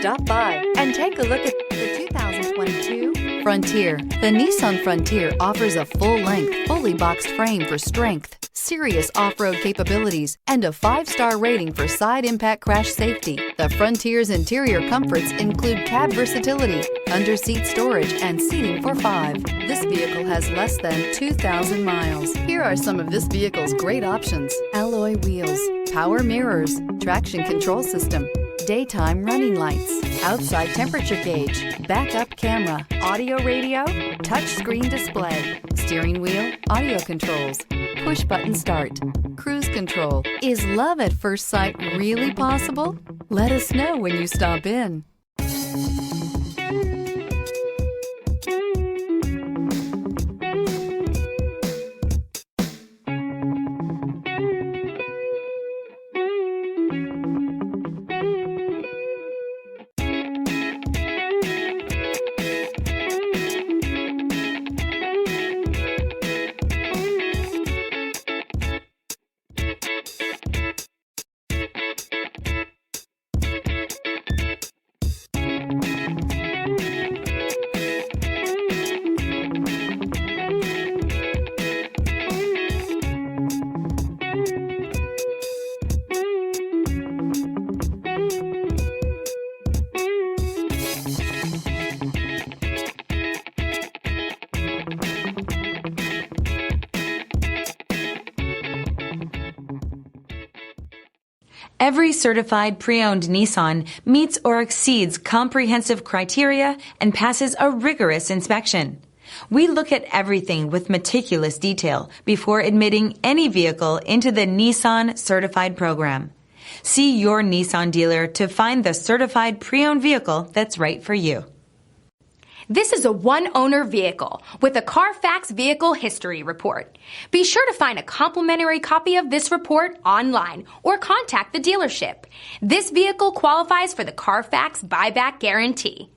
Stop by and take a look at the 2022 Frontier. The Nissan Frontier offers a full-length, fully boxed frame for strength, serious off-road capabilities, and a 5-star rating for side impact crash safety. The Frontier's interior comforts include cab versatility, under-seat storage, and seating for 5. This vehicle has less than 2,000 miles. Here are some of this vehicle's great options: alloy wheels, power mirrors, traction control system, daytime running lights, outside temperature gauge, backup camera, audio radio, touchscreen display, steering wheel audio controls, push button start, cruise control. Is love at first sight really possible? Let us know when you stop in. Every certified pre-owned Nissan meets or exceeds comprehensive criteria and passes a rigorous inspection. We look at everything with meticulous detail before admitting any vehicle into the Nissan Certified Program. See your Nissan dealer to find the certified pre-owned vehicle that's right for you. This is a one-owner vehicle with a Carfax Vehicle History Report. Be sure to find a complimentary copy of this report online or contact the dealership. This vehicle qualifies for the Carfax Buyback Guarantee.